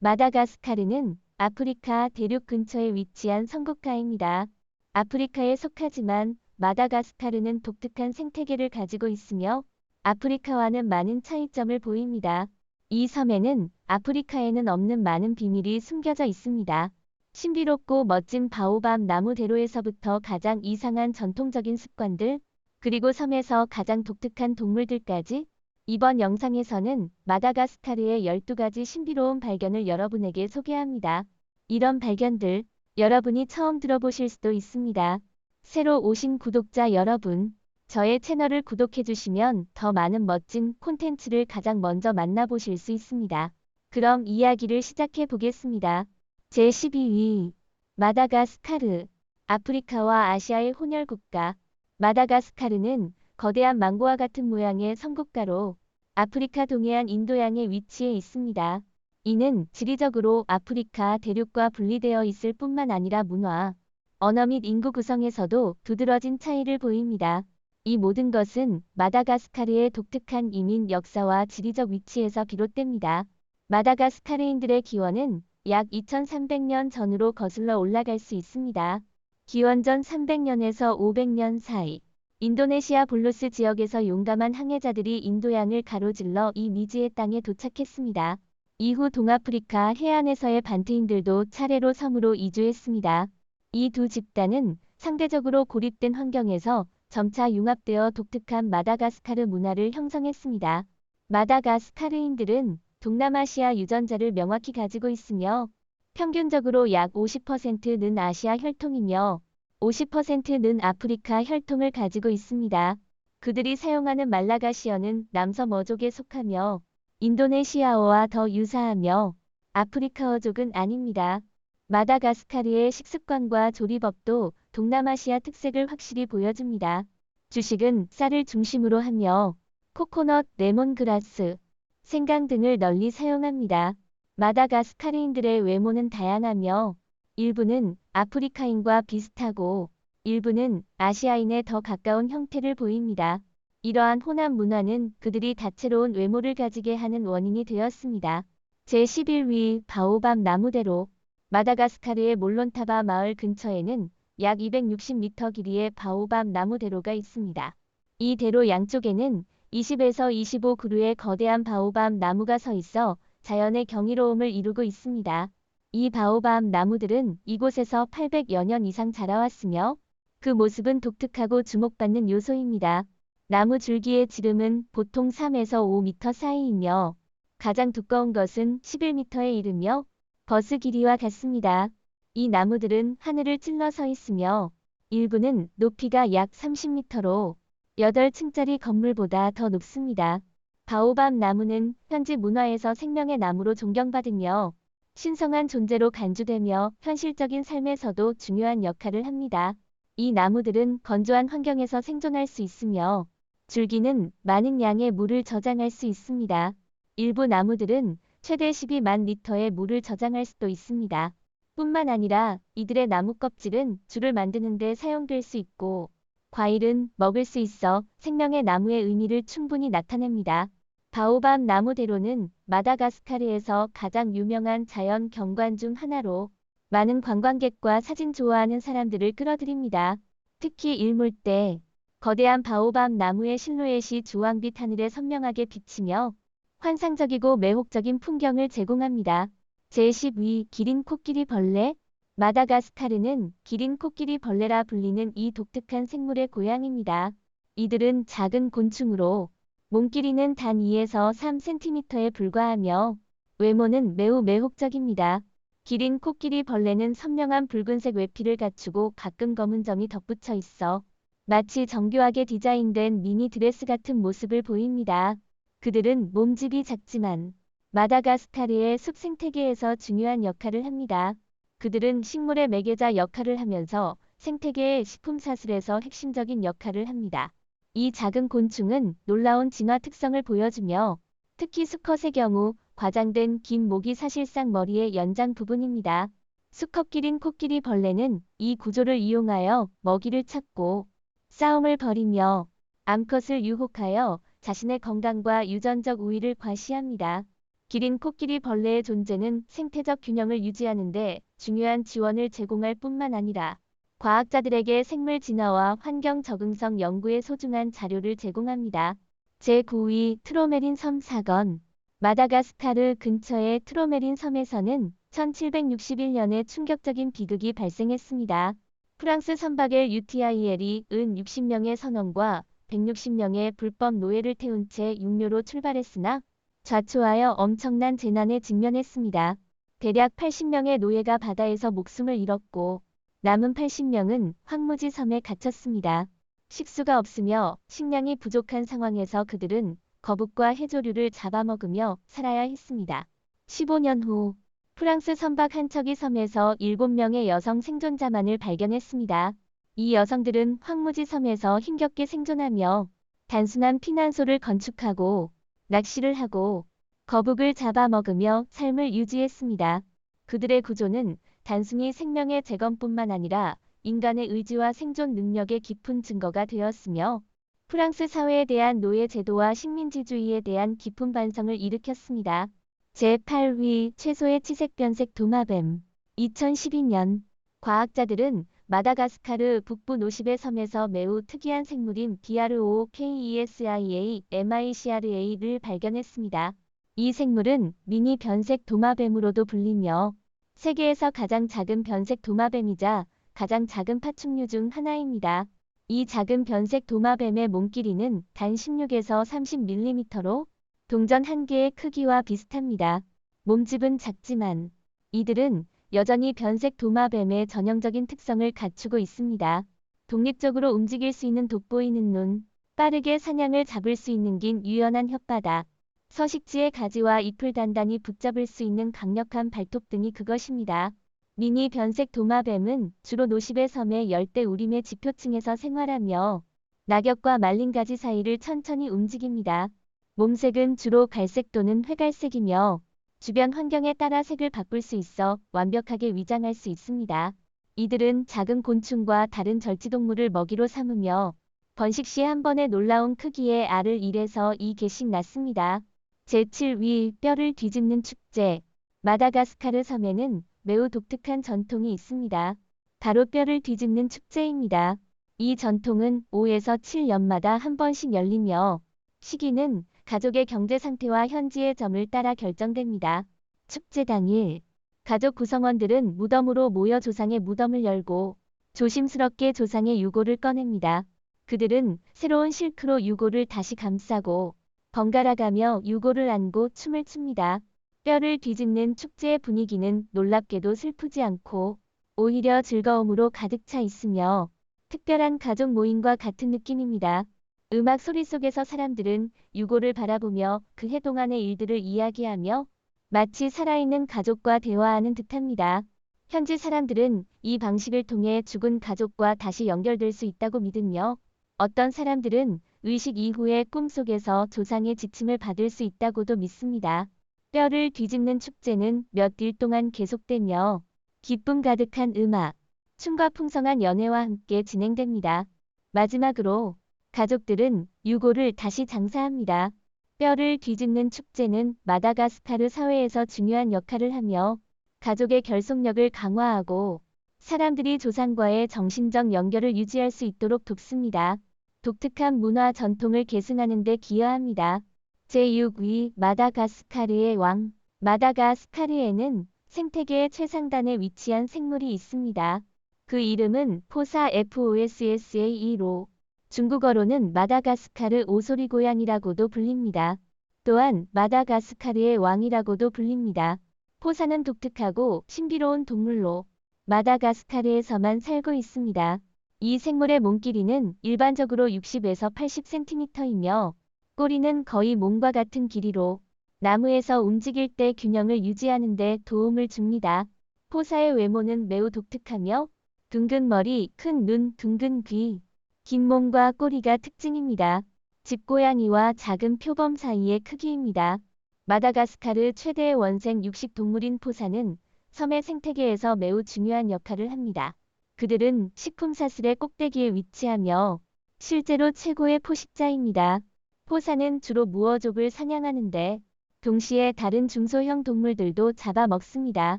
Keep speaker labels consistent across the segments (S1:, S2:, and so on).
S1: 마다가스카르는 아프리카 대륙 근처에 위치한 선국가입니다. 아프리카에 속하지만 마다가스카르는 독특한 생태계를 가지고 있으며 아프리카와는 많은 차이점을 보입니다. 이 섬에는 아프리카에는 없는 많은 비밀이 숨겨져 있습니다. 신비롭고 멋진 바오밤 나무 대로에서부터 가장 이상한 전통적인 습관들, 그리고 섬에서 가장 독특한 동물들까지 이번 영상에서는 마다가스카르의 12가지 신비로운 발견을 여러분에게 소개합니다. 이런 발견들, 여러분이 처음 들어보실 수도 있습니다. 새로 오신 구독자 여러분, 저의 채널을 구독해주시면 더 많은 멋진 콘텐츠를 가장 먼저 만나보실 수 있습니다. 그럼 이야기를 시작해 보겠습니다. 제12위 마다가스카르. 아프리카와 아시아의 혼혈국가 마다가스카르는 거대한 망고와 같은 모양의 선국가로 아프리카 동해안 인도양에 위치해 있습니다. 이는 지리적으로 아프리카 대륙과 분리되어 있을 뿐만 아니라 문화, 언어 및 인구 구성에서도 두드러진 차이를 보입니다. 이 모든 것은 마다가스카르의 독특한 이민 역사와 지리적 위치에서 비롯됩니다. 마다가스카르인들의 기원은 약 2300년 전으로 거슬러 올라갈 수 있습니다. 기원전 300년에서 500년 사이 인도네시아 볼로스 지역에서 용감한 항해자들이 인도양을 가로질러 이 미지의 땅에 도착했습니다. 이후 동아프리카 해안에서의 반트인들도 차례로 섬으로 이주했습니다. 이 두 집단은 상대적으로 고립된 환경에서 점차 융합되어 독특한 마다가스카르 문화를 형성했습니다. 마다가스카르인들은 동남아시아 유전자를 명확히 가지고 있으며 평균적으로 약 50%는 아시아 혈통이며 50%는 아프리카 혈통을 가지고 있습니다. 그들이 사용하는 말라가시어는 남섬어족에 속하며 인도네시아어와 더 유사하며 아프리카어족은 아닙니다. 마다가스카르의 식습관과 조리법도 동남아시아 특색을 확실히 보여줍니다. 주식은 쌀을 중심으로 하며 코코넛, 레몬그라스, 생강 등을 널리 사용합니다. 마다가스카르인들의 외모는 다양하며 일부는 아프리카인과 비슷하고 일부는 아시아인에 더 가까운 형태를 보입니다. 이러한 혼합 문화는 그들이 다채로운 외모를 가지게 하는 원인이 되었습니다. 제11위 바오밤 나무대로. 마다가스카르의 몰론타바 마을 근처에는 약 260m 길이의 바오밤 나무대로가 있습니다. 이 대로 양쪽에는 20에서 25그루의 거대한 바오밤 나무가 서 있어 자연의 경이로움을 이루고 있습니다. 이 바오밤 나무들은 이곳에서 800여 년 이상 자라왔으며 그 모습은 독특하고 주목받는 요소입니다. 나무 줄기의 지름은 보통 3에서 5m 사이이며 가장 두꺼운 것은 11m에 이르며 버스 길이와 같습니다. 이 나무들은 하늘을 찔러 서 있으며 일부는 높이가 약 30m로 8층짜리 건물보다 더 높습니다. 바오밤 나무는 현지 문화에서 생명의 나무로 존경받으며 신성한 존재로 간주되며 현실적인 삶에서도 중요한 역할을 합니다. 이 나무들은 건조한 환경에서 생존할 수 있으며 줄기는 많은 양의 물을 저장할 수 있습니다. 일부 나무들은 최대 12만 리터의 물을 저장할 수도 있습니다. 뿐만 아니라 이들의 나무 껍질은 줄을 만드는 데 사용될 수 있고 과일은 먹을 수 있어 생명의 나무의 의미를 충분히 나타냅니다. 바오밤 나무대로는 마다가스카르에서 가장 유명한 자연 경관 중 하나로 많은 관광객과 사진 좋아하는 사람들을 끌어들입니다. 특히 일몰 때 거대한 바오밤 나무의 실루엣이 주황빛 하늘에 선명하게 비치며 환상적이고 매혹적인 풍경을 제공합니다. 제12위 기린 코끼리 벌레. 마다가스카르는 기린 코끼리 벌레라 불리는 이 독특한 생물의 고향입니다. 이들은 작은 곤충으로 몸길이는 단 2에서 3cm에 불과하며 외모는 매우 매혹적입니다. 기린 코끼리 벌레는 선명한 붉은색 외피를 갖추고 가끔 검은 점이 덧붙여 있어 마치 정교하게 디자인된 미니 드레스 같은 모습을 보입니다. 그들은 몸집이 작지만 마다가스카르의 숲 생태계에서 중요한 역할을 합니다. 그들은 식물의 매개자 역할을 하면서 생태계의 식품사슬에서 핵심적인 역할을 합니다. 이 작은 곤충은 놀라운 진화 특성을 보여주며 특히 수컷의 경우 과장된 긴 목이 사실상 머리의 연장 부분입니다. 수컷기린 코끼리 벌레는 이 구조를 이용하여 먹이를 찾고 싸움을 벌이며 암컷을 유혹하여 자신의 건강과 유전적 우위를 과시합니다. 기린, 코끼리, 벌레의 존재는 생태적 균형을 유지하는 데 중요한 지원을 제공할 뿐만 아니라 과학자들에게 생물 진화와 환경 적응성 연구에 소중한 자료를 제공합니다. 제9위 트로메린 섬 사건. 마다가스카르 근처의 트로메린 섬에서는 1761년에 충격적인 비극이 발생했습니다. 프랑스 선박의 UTIL이 은 60명의 선원과 160명의 불법 노예를 태운 채 육로로 출발했으나 좌초하여 엄청난 재난에 직면했습니다. 대략 80명의 노예가 바다에서 목숨을 잃었고 남은 80명은 황무지 섬에 갇혔습니다. 식수가 없으며 식량이 부족한 상황에서 그들은 거북과 해조류를 잡아먹으며 살아야 했습니다. 15년 후 프랑스 선박 한 척이 섬에서 7명의 여성 생존자만을 발견했습니다. 이 여성들은 황무지 섬에서 힘겹게 생존하며 단순한 피난소를 건축하고 낚시를 하고 거북을 잡아먹으며 삶을 유지했습니다. 그들의 구조는 단순히 생명의 재건뿐만 아니라 인간의 의지와 생존 능력의 깊은 증거가 되었으며 프랑스 사회에 대한 노예 제도와 식민지주의에 대한 깊은 반성을 일으켰습니다. 제8위 최소의 치색변색 도마뱀. 2012년 과학자들은 마다가스카르 북부 노십의 섬에서 매우 특이한 생물인 BROKESIA MICRA를 발견했습니다. 이 생물은 미니 변색 도마뱀으로도 불리며 세계에서 가장 작은 변색 도마뱀이자 가장 작은 파충류 중 하나입니다. 이 작은 변색 도마뱀의 몸 길이는 단 16에서 30mm로 동전 한 개의 크기와 비슷합니다. 몸집은 작지만 이들은 여전히 변색 도마뱀의 전형적인 특성을 갖추고 있습니다. 독립적으로 움직일 수 있는 돋보이는 눈, 빠르게 사냥을 잡을 수 있는 긴 유연한 혓바닥, 서식지의 가지와 잎을 단단히 붙잡을 수 있는 강력한 발톱 등이 그것입니다. 미니 변색 도마뱀은 주로 노십의 섬의 열대 우림의 지표층에서 생활하며 낙엽과 말린 가지 사이를 천천히 움직입니다. 몸색은 주로 갈색 또는 회갈색이며 주변 환경에 따라 색을 바꿀 수 있어 완벽하게 위장할 수 있습니다. 이들은 작은 곤충과 다른 절지동물을 먹이로 삼으며 번식 시 한 번에 놀라운 크기의 알을 1에서 2개씩 낳습니다. 제7위 뼈를 뒤집는 축제. 마다가스카르 섬에는 매우 독특한 전통이 있습니다. 바로 뼈를 뒤집는 축제입니다. 이 전통은 5에서 7년마다 한 번씩 열리며 시기는 가족의 경제 상태와 현지의 점을 따라 결정됩니다. 축제 당일 가족 구성원들은 무덤으로 모여 조상의 무덤을 열고 조심스럽게 조상의 유골을 꺼냅니다. 그들은 새로운 실크로 유골을 다시 감싸고 번갈아가며 유골을 안고 춤을 춥니다. 뼈를 뒤집는 축제의 분위기는 놀랍게도 슬프지 않고 오히려 즐거움으로 가득 차 있으며 특별한 가족 모임과 같은 느낌입니다. 음악 소리 속에서 사람들은 유골을 바라보며 그해 동안의 일들을 이야기하며 마치 살아있는 가족과 대화하는 듯합니다. 현지 사람들은 이 방식을 통해 죽은 가족과 다시 연결될 수 있다고 믿으며 어떤 사람들은 의식 이후에 꿈속에서 조상의 지침을 받을 수 있다고도 믿습니다. 뼈를 뒤집는 축제는 몇 일 동안 계속되며 기쁨 가득한 음악, 춤과 풍성한 연회와 함께 진행됩니다. 마지막으로 가족들은 유골을 다시 장사합니다. 뼈를 뒤집는 축제는 마다가스카르 사회에서 중요한 역할을 하며 가족의 결속력을 강화하고 사람들이 조상과의 정신적 연결을 유지할 수 있도록 돕습니다. 독특한 문화 전통을 계승하는 데 기여합니다. 제6위 마다가스카르의 왕. 마다가스카르에는 생태계의 최상단에 위치한 생물이 있습니다. 그 이름은 포사 FOSSAE로 중국어로는 마다가스카르 오소리 고양이라고도 불립니다. 또한 마다가스카르의 왕이라고도 불립니다. 포사는 독특하고 신비로운 동물로 마다가스카르에서만 살고 있습니다. 이 생물의 몸 길이는 일반적으로 60에서 80cm이며 꼬리는 거의 몸과 같은 길이로 나무에서 움직일 때 균형을 유지하는 데 도움을 줍니다. 포사의 외모는 매우 독특하며 둥근 머리, 큰 눈, 둥근 귀, 긴 몸과 꼬리가 특징입니다. 집고양이와 작은 표범 사이의 크기입니다. 마다가스카르 최대의 원생 육식 동물인 포사는 섬의 생태계에서 매우 중요한 역할을 합니다. 그들은 식품 사슬의 꼭대기에 위치하며 실제로 최고의 포식자입니다. 포사는 주로 무어족을 사냥하는데 동시에 다른 중소형 동물들도 잡아먹습니다.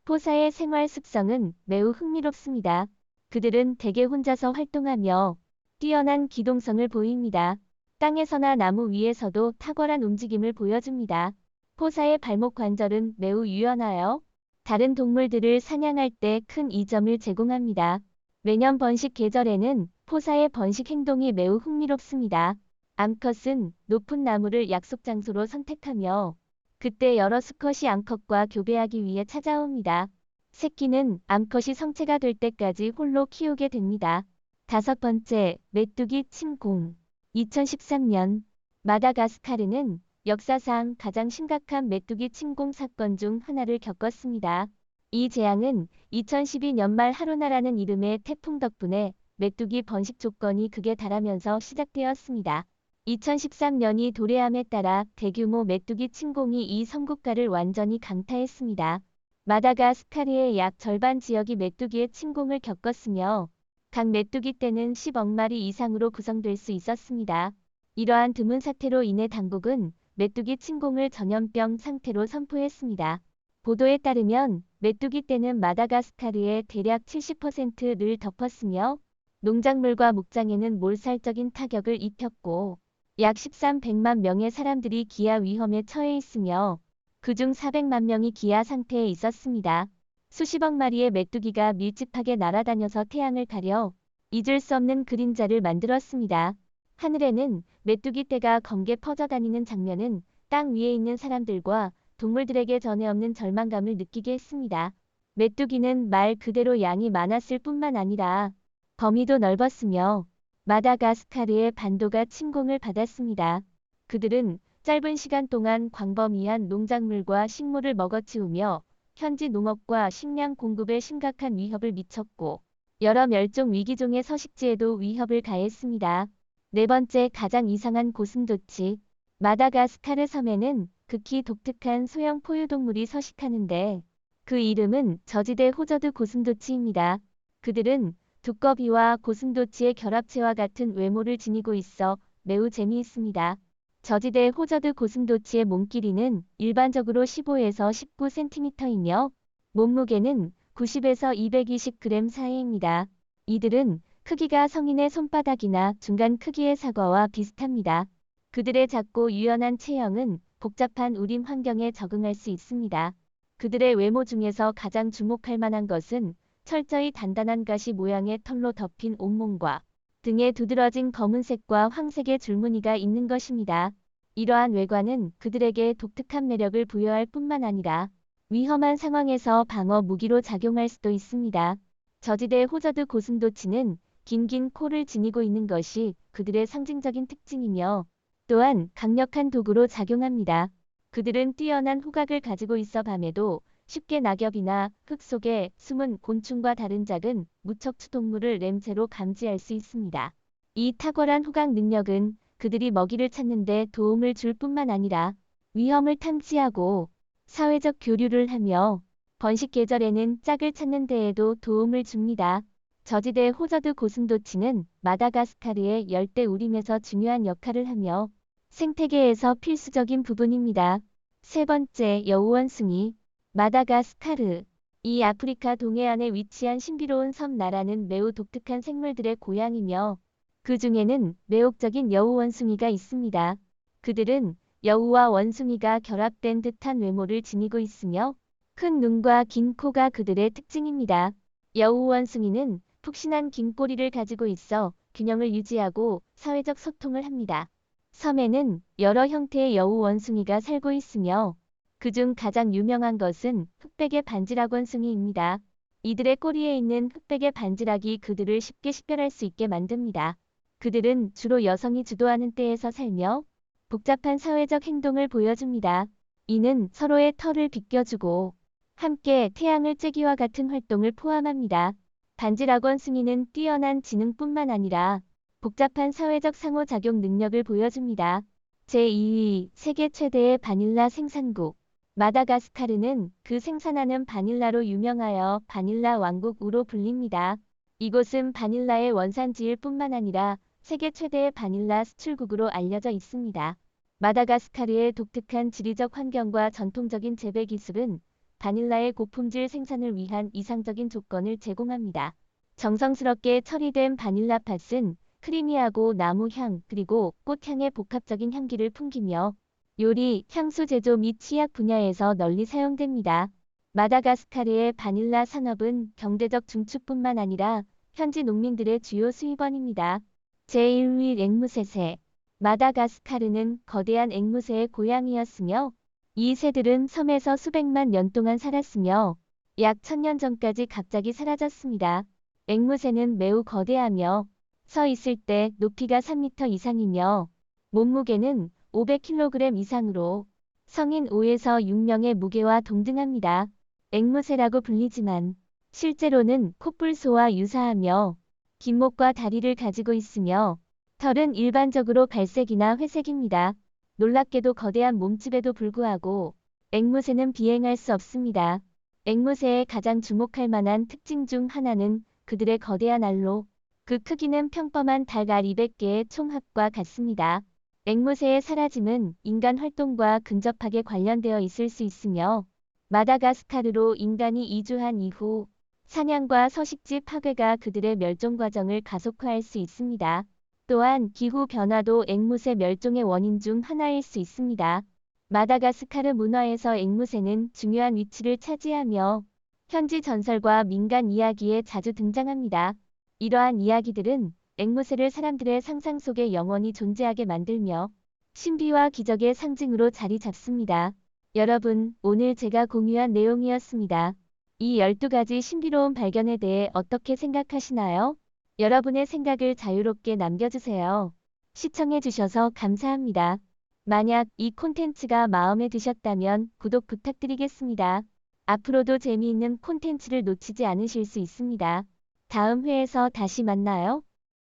S1: 포사의 생활 습성은 매우 흥미롭습니다. 그들은 대개 혼자서 활동하며 뛰어난 기동성을 보입니다. 땅에서나 나무 위에서도 탁월한 움직임을 보여줍니다. 포사의 발목 관절은 매우 유연하여 다른 동물들을 사냥할 때 큰 이점을 제공합니다. 매년 번식 계절에는 포사의 번식 행동이 매우 흥미롭습니다. 암컷은 높은 나무를 약속 장소로 선택하며 그때 여러 수컷이 암컷과 교배하기 위해 찾아옵니다. 새끼는 암컷이 성체가 될 때까지 홀로 키우게 됩니다. 다섯 번째, 메뚜기 침공. 2013년 마다가스카르는 역사상 가장 심각한 메뚜기 침공 사건 중 하나를 겪었습니다. 이 재앙은 2012년 말 하루나라는 이름의 태풍 덕분에 메뚜기 번식 조건이 극에 달하면서 시작되었습니다. 2013년이 도래함에 따라 대규모 메뚜기 침공이 이 섬국가를 완전히 강타했습니다. 마다가스카르의 약 절반 지역이 메뚜기의 침공을 겪었으며 각 메뚜기 떼는 10억 마리 이상으로 구성될 수 있었습니다. 이러한 드문 사태로 인해 당국은 메뚜기 침공을 전염병 상태로 선포했습니다. 보도에 따르면 메뚜기 떼는 마다가스카르의 대략 70%를 덮었으며 농작물과 목장에는 몰살적인 타격을 입혔고 약 1300만 명의 사람들이 기아 위험에 처해 있으며 그중 400만 명이 기아 상태에 있었습니다. 수십억 마리의 메뚜기가 밀집하게 날아다녀서 태양을 가려 잊을 수 없는 그림자를 만들었습니다. 하늘에는 메뚜기 떼가 검게 퍼져다니는 장면은 땅 위에 있는 사람들과 동물들에게 전에 없는 절망감을 느끼게 했습니다. 메뚜기는 말 그대로 양이 많았을 뿐만 아니라 범위도 넓었으며 마다가스카르의 반도가 침공을 받았습니다. 그들은 짧은 시간 동안 광범위한 농작물과 식물을 먹어치우며 현지 농업과 식량 공급에 심각한 위협을 미쳤고 여러 멸종 위기종의 서식지에도 위협을 가했습니다. 네 번째, 가장 이상한 고슴도치. 마다가스카르 섬에는 극히 독특한 소형 포유동물이 서식하는데 그 이름은 저지대 호저드 고슴도치입니다. 그들은 두꺼비와 고슴도치의 결합체와 같은 외모를 지니고 있어 매우 재미있습니다. 저지대 호저드 고슴도치의 몸 길이는 일반적으로 15에서 19cm이며 몸무게는 90에서 220g 사이입니다. 이들은 크기가 성인의 손바닥이나 중간 크기의 사과와 비슷합니다. 그들의 작고 유연한 체형은 복잡한 우림 환경에 적응할 수 있습니다. 그들의 외모 중에서 가장 주목할 만한 것은 철저히 단단한 가시 모양의 털로 덮인 온몸과 등에 두드러진 검은색과 황색의 줄무늬가 있는 것입니다. 이러한 외관은 그들에게 독특한 매력을 부여할 뿐만 아니라 위험한 상황에서 방어 무기로 작용할 수도 있습니다. 저지대 호저드 고슴도치는 긴 코를 지니고 있는 것이 그들의 상징적인 특징이며 또한 강력한 도구로 작용합니다. 그들은 뛰어난 후각을 가지고 있어 밤에도 쉽게 낙엽이나 흙 속에 숨은 곤충과 다른 작은 무척추 동물을 냄새로 감지할 수 있습니다. 이 탁월한 후각 능력은 그들이 먹이를 찾는 데 도움을 줄 뿐만 아니라 위험을 탐지하고 사회적 교류를 하며 번식 계절에는 짝을 찾는 데에도 도움을 줍니다. 저지대 호저드 고슴도치는 마다가스카르의 열대 우림에서 중요한 역할을 하며 생태계에서 필수적인 부분입니다. 세 번째, 여우원숭이. 마다가스카르. 이 아프리카 동해안에 위치한 신비로운 섬 나라는 매우 독특한 생물들의 고향이며 그 중에는 매혹적인 여우원숭이가 있습니다. 그들은 여우와 원숭이가 결합된 듯한 외모를 지니고 있으며 큰 눈과 긴 코가 그들의 특징입니다. 여우원숭이는 푹신한 긴 꼬리를 가지고 있어 균형을 유지하고 사회적 소통을 합니다. 섬에는 여러 형태의 여우원숭이가 살고 있으며 그중 가장 유명한 것은 흑백의 반지락원숭이입니다. 이들의 꼬리에 있는 흑백의 반지락이 그들을 쉽게 식별할 수 있게 만듭니다. 그들은 주로 여성이 주도하는 떼에서 살며 복잡한 사회적 행동을 보여줍니다. 이는 서로의 털을 비껴주고 함께 태양을 쬐기와 같은 활동을 포함합니다. 반지락원숭이는 뛰어난 지능뿐만 아니라 복잡한 사회적 상호작용 능력을 보여줍니다. 제2위 세계 최대의 바닐라 생산국. 마다가스카르는 그 생산하는 바닐라로 유명하여 바닐라 왕국으로 불립니다. 이곳은 바닐라의 원산지일 뿐만 아니라 세계 최대의 바닐라 수출국으로 알려져 있습니다. 마다가스카르의 독특한 지리적 환경과 전통적인 재배 기술은 바닐라의 고품질 생산을 위한 이상적인 조건을 제공합니다. 정성스럽게 처리된 바닐라 팥은 크리미하고 나무 향 그리고 꽃향의 복합적인 향기를 풍기며 요리, 향수 제조 및 치약 분야에서 널리 사용됩니다. 마다가스카르의 바닐라 산업은 경제적 중추뿐만 아니라 현지 농민들의 주요 수입원입니다. 제1위 앵무새새 마다가스카르는 거대한 앵무새의 고향이었으며 이 새들은 섬에서 수백만 년 동안 살았으며 약 1000년 전까지 갑자기 사라졌습니다. 앵무새는 매우 거대하며 서 있을 때 높이가 3m 이상이며 몸무게는 500kg 이상으로 성인 5에서 6명의 무게와 동등합니다. 앵무새라고 불리지만 실제로는 코뿔소와 유사하며 긴 목과 다리를 가지고 있으며 털은 일반적으로 갈색이나 회색입니다. 놀랍게도 거대한 몸집에도 불구하고 앵무새는 비행할 수 없습니다. 앵무새의 가장 주목할 만한 특징 중 하나는 그들의 거대한 알로, 그 크기는 평범한 닭 알 200개의 총합과 같습니다. 앵무새의 사라짐은 인간 활동과 근접하게 관련되어 있을 수 있으며 마다가스카르로 인간이 이주한 이후 사냥과 서식지 파괴가 그들의 멸종 과정을 가속화할 수 있습니다. 또한 기후 변화도 앵무새 멸종의 원인 중 하나일 수 있습니다. 마다가스카르 문화에서 앵무새는 중요한 위치를 차지하며 현지 전설과 민간 이야기에 자주 등장합니다. 이러한 이야기들은 앵무새를 사람들의 상상 속에 영원히 존재하게 만들며 신비와 기적의 상징으로 자리 잡습니다. 여러분, 오늘 제가 공유한 내용이었습니다. 이 12가지 신비로운 발견에 대해 어떻게 생각하시나요? 여러분의 생각을 자유롭게 남겨주세요. 시청해주셔서 감사합니다. 만약 이 콘텐츠가 마음에 드셨다면 구독 부탁드리겠습니다. 앞으로도 재미있는 콘텐츠를 놓치지 않으실 수 있습니다. 다음 회에서 다시 만나요.